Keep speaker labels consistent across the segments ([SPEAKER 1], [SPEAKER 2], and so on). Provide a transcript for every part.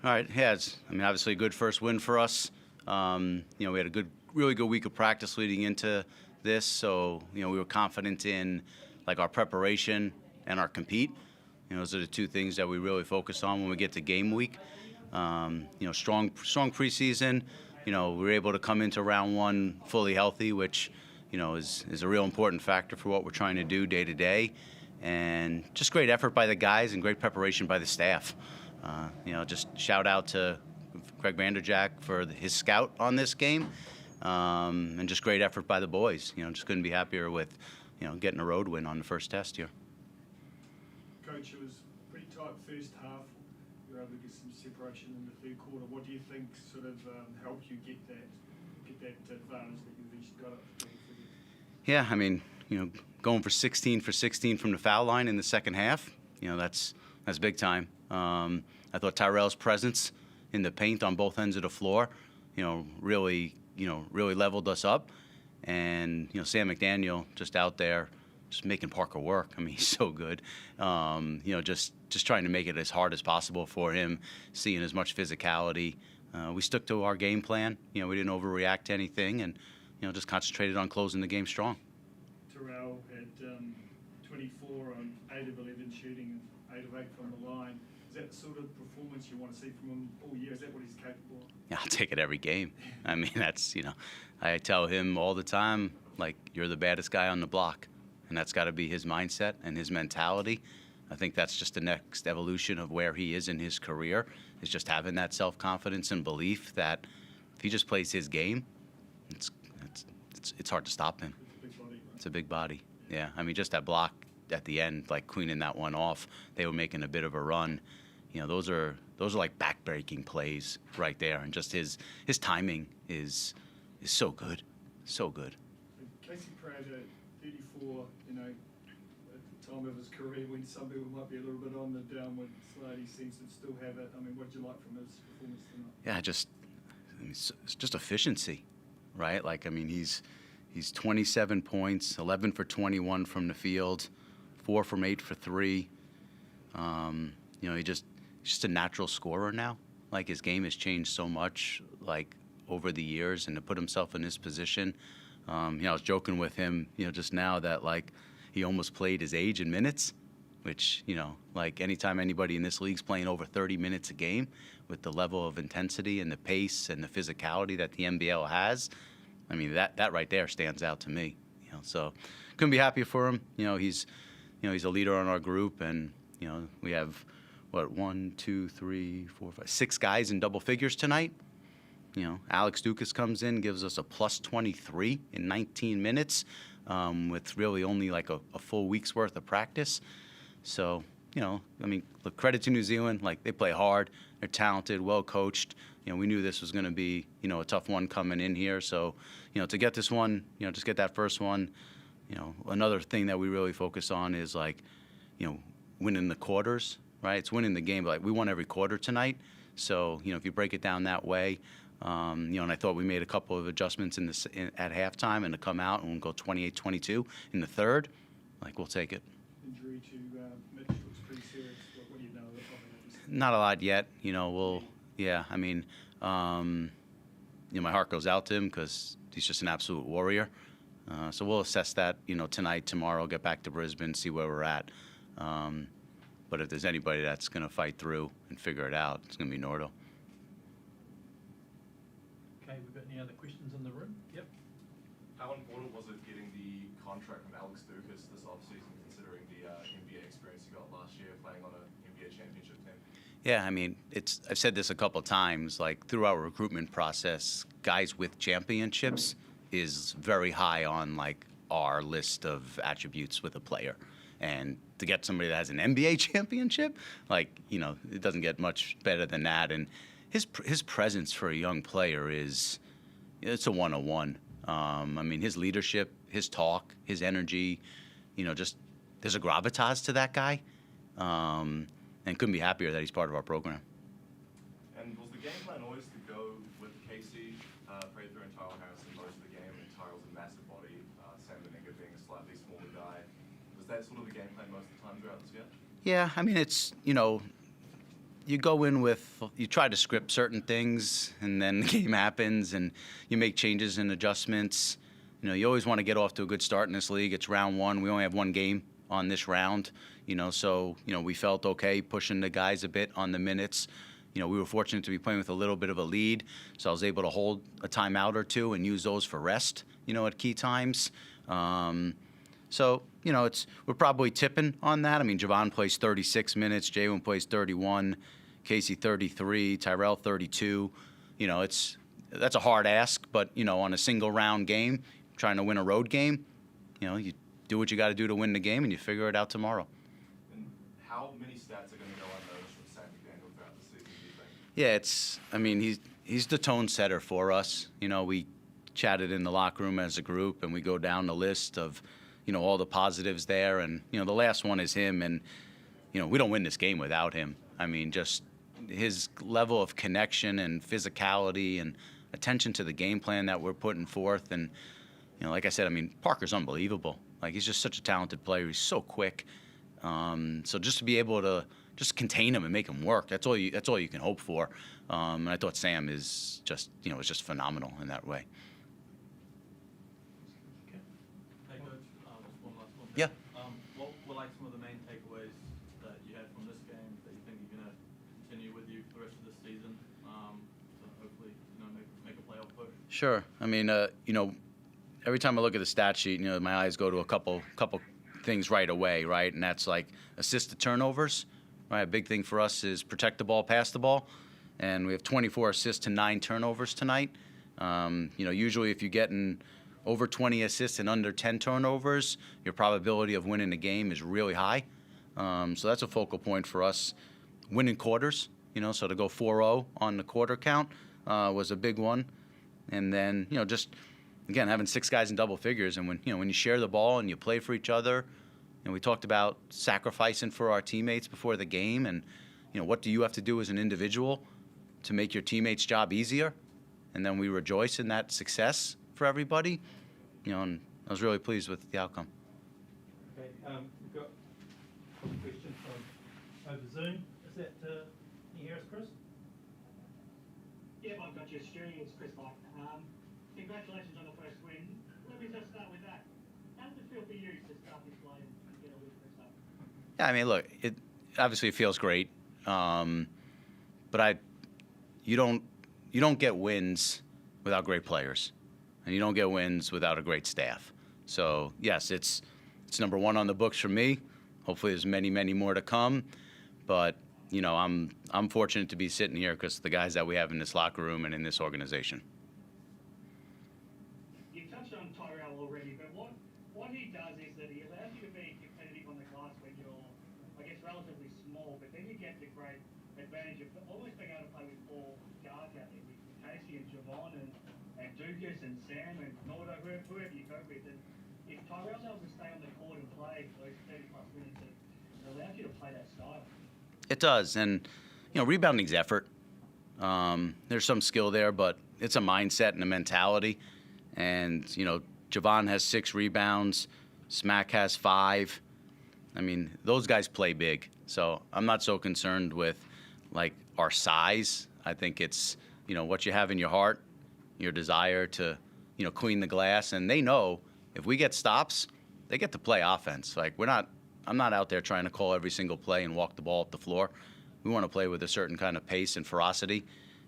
[SPEAKER 1] All right, yeah, obviously a good first win for us. We had a really good week of practice leading into this, so we were confident in our preparation and our compete. Those are the two things that we really focus on when we get to game week. Strong preseason. We were able to come into round one fully healthy, which is a real important factor for what we're trying to do day to day. And just great effort by the guys and great preparation by the staff. Just shout out to Craig Vanderjack for his scout on this game, and just great effort by the boys. Just couldn't be happier with getting a road win on the first test here.
[SPEAKER 2] Coach, it was pretty tight first half. You were able to get some separation in the third quarter. What do you think sort of helped you get that advantage that you eventually got it?
[SPEAKER 1] Yeah, going for 16 from the foul line in the second half, that's big time. I thought Tyrell's presence in the paint on both ends of the floor, really leveled us up. And Sam McDaniel just out there, just making Parker work. He's so good. Just trying to make it as hard as possible for him, seeing as much physicality. We stuck to our game plan. We didn't overreact to anything, and just concentrated on closing the game strong.
[SPEAKER 2] Tyrell had 24 on 8 of 11 shooting and 8 of 8 from the line. Is that the sort of performance you want to see from him all year? Is that what he's capable of?
[SPEAKER 1] Yeah, I'll take it every game. That's, I tell him all the time, you're the baddest guy on the block. And that's got to be his mindset and his mentality. I think that's just the next evolution of where he is in his career, is just having that self-confidence and belief that if he just plays his game, it's hard to stop him. It's a big body. Yeah, just that block at the end, cleaning that one off. They were making a bit of a run. Those are like back-breaking plays right there, and just his timing is so good, so good.
[SPEAKER 2] Casey Pratt, 34, at the time of his career when some people might be a little bit on the downward slide, he seems to still have it. What did you like from his performance tonight?
[SPEAKER 1] Yeah, it's just efficiency, right? He's 27 points, 11 for 21 from the field, 4 from 8 for 3. He's just a natural scorer now. His game has changed so much, over the years, and to put himself in this position. I was joking with him, just now that he almost played his age in minutes, which, anytime anybody in this league's playing over 30 minutes a game with the level of intensity and the pace and the physicality that the NBL has, that right there stands out to me. So couldn't be happier for him. He's a leader on our group, and we have 6 guys in double figures tonight. Alex Dukas comes in, gives us a plus 23 in 19 minutes, with really only a full week's worth of practice. So, look, credit to New Zealand. They play hard, they're talented, well coached. We knew this was going to be, a tough one coming in here. So, to get this one, just get that first one. Another thing that we really focus on is winning the quarters, right? It's winning the game, but we won every quarter tonight. So, if you break it down that way, and I thought we made a couple of adjustments at halftime, and to come out and go 28-22 in the third, we'll take it.
[SPEAKER 2] Injury to Mitch looks pretty serious. What do you know?
[SPEAKER 1] Not a lot yet. My heart goes out to him because he's just an absolute warrior. So we'll assess that, tonight, tomorrow, get back to Brisbane, see where we're at. But if there's anybody that's going to fight through and figure it out, it's going to be Nordo.
[SPEAKER 3] Okay, we've got any other questions in the room? Yep.
[SPEAKER 4] How important was it getting the contract from Alex Dukas this offseason, considering the NBA experience you got last year playing on an NBA championship team?
[SPEAKER 1] Yeah, I've said this a couple of times, through our recruitment process, guys with championships is very high on our list of attributes with a player. And to get somebody that has an NBA championship, it doesn't get much better than that. And his presence for a young player it's a 101. His leadership, his talk, his energy, just there's a gravitas to that guy. And couldn't be happier that he's part of our program.
[SPEAKER 4] And was the game plan always to go with Casey, Prather and Tyler Harrison most of the game? Tyrell's a massive body, Sam Meninga being a slightly smaller guy. Was that sort of the game plan most of the time throughout this year?
[SPEAKER 1] Yeah, it's, you go in with, you try to script certain things, and then the game happens, and you make changes and adjustments. You know, you always want to get off to a good start in this league. It's round one. We only have one game on this round, you know, so, you know, we felt okay pushing the guys a bit on the minutes. You know, we were fortunate to be playing with a little bit of a lead, so I was able to hold a timeout or two and use those for rest, you know, at key times. So, you know, we're probably tipping on that. I mean, Javon plays 36 minutes, Jalen plays 31, Casey 33, Tyrell 32. You know, that's a hard ask, but, you know, on a single round game, trying to win a road game, you know, you do what you got to do to win the game, and you figure it out tomorrow.
[SPEAKER 4] And how many stats are going to go unnoticed from Sam McDaniel throughout the season, do you think?
[SPEAKER 1] Yeah, I mean, he's the tone setter for us. You know, we chatted in the locker room as a group, and we go down the list of, you know, all the positives there. And, you know, the last one is him, and, you know, we don't win this game without him. I mean, just his level of connection and physicality and attention to the game plan that we're putting forth. And, you know, like I said, I mean, Parker's unbelievable. Like, he's just such a talented player. He's so quick. So just to be able to just contain him and make him work, that's all you can hope for. And I thought Sam is just, you know, was just phenomenal in that way.
[SPEAKER 3] Okay.
[SPEAKER 5] Hey, Coach, just one last one.
[SPEAKER 1] Yeah.
[SPEAKER 5] What were like some of the main takeaways that you had from this game that you think you're going to continue with you for the rest of this season? So hopefully, you know, make a playoff push.
[SPEAKER 1] Sure. I mean, you know, every time I look at the stat sheet, you know, my eyes go to a couple things right away, right? And that's like assist to turnovers, right? A big thing for us is protect the ball, pass the ball. And we have 24 assists to 9 turnovers tonight. You know, usually if you're getting over 20 assists and under 10 turnovers, your probability of winning the game is really high. So that's a focal point for us. Winning quarters, you know, so to go 4-0 on the quarter count was a big one. And then, you know, just again, having 6 guys in double figures, and when you share the ball and you play for each other, and we talked about sacrificing for our teammates before the game, and you know, what do you have to do as an individual to make your teammates' job easier? And then we rejoice in that success for everybody, you know, and I was really pleased with the outcome.
[SPEAKER 3] Okay, we've got a question from over Zoom. Is that, can you hear us, Chris?
[SPEAKER 6] Yeah, I've got you, Stu. It's Chris Mike. Congratulations on the first win. Let me just start with that. How does it feel for you to start this way and get a win first up?
[SPEAKER 1] Yeah, I mean, look, it obviously feels great, but you don't get wins without great players, and you don't get wins without a great staff. So yes, it's number one on the books for me. Hopefully, there's many more to come, but you know, I'm fortunate to be sitting here because of the guys that we have in this locker room and in this organization.
[SPEAKER 6] You touched on Tyrell already, but what he does is that he allows you to be competitive on the glass when you're, I guess, relatively small, but then you get the great advantage of almost being able to play with 4 guards out there, with Casey and Javon and Dukas and Sam and Nordo, whoever you go with. And if Tyrell's able to stay on the court and play for those 30-plus minutes, it allows you to play that style.
[SPEAKER 1] It does, and you know, rebounding's effort. There's some skill there, but it's a mindset and a mentality. And you know, Javon has 6 rebounds, Smack has 5. I mean, those guys play big, so I'm not so concerned with like our size. I think it's, you know, what you have in your heart, your desire to, you know, clean the glass, and they know if we get stops, they get to play offense. Like I'm not out there trying to call every single play and walk the ball up the floor. We want to play with a certain kind of pace and ferocity,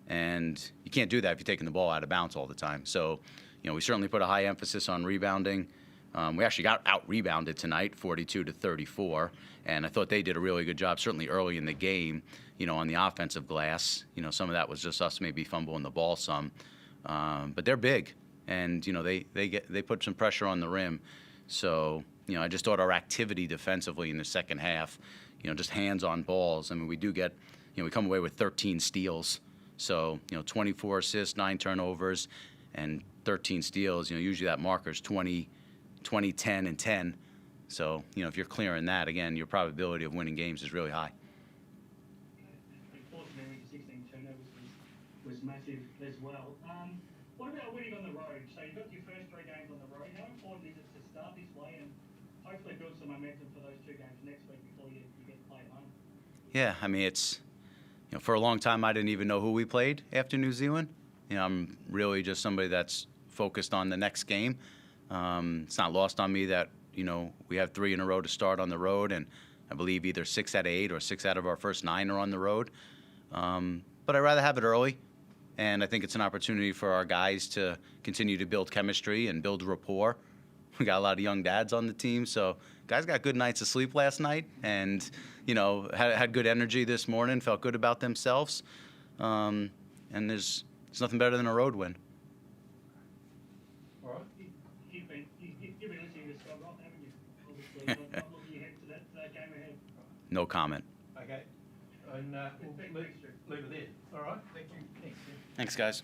[SPEAKER 1] and you can't do that if you're taking the ball out of bounds all the time. So, you know, we certainly put a high emphasis on rebounding. We actually got out-rebounded tonight, 42-34, and I thought they did a really good job, certainly early in the game, you know, on the offensive glass. You know, some of that was just us maybe fumbling the ball some. But they're big, and, you know, they put some pressure on the rim. So, you know, I just thought our activity defensively in the second half, you know, just hands on balls. I mean, we do get, you know, we come away with 13 steals. So, you know, 24 assists, 9 turnovers, and 13 steals. You know, usually that marker is 20, 10, and 10. So, you know, if you're clearing that, again, your probability of winning games is really high.
[SPEAKER 6] Unfortunately, 16 turnovers was massive as well. What about winning on the road? So you've got your first 3 games on the road. How important is it to start this way and hopefully build some momentum for those 2 games next week before you get to play at home?
[SPEAKER 1] Yeah, I mean, it's for a long time, I didn't even know who we played after New Zealand. I'm really just somebody that's focused on the next game. It's not lost on me that, we have 3 in a row to start on the road, and I believe either 6 out of 8 or 6 out of our first 9 are on the road. But I'd rather have it early, and I think it's an opportunity for our guys to continue to build chemistry and build rapport. We got a lot of young dads on the team, so guys got good nights of sleep last night, and had good energy this morning, felt good about themselves, and there's nothing better than a road win.
[SPEAKER 3] All right.
[SPEAKER 6] You've been listening to Scott Rock, haven't you? Obviously, not looking ahead to that game ahead.
[SPEAKER 1] No comment.
[SPEAKER 3] Okay. And we'll leave it there. All right. Thank you. Thanks.
[SPEAKER 1] Thanks, guys.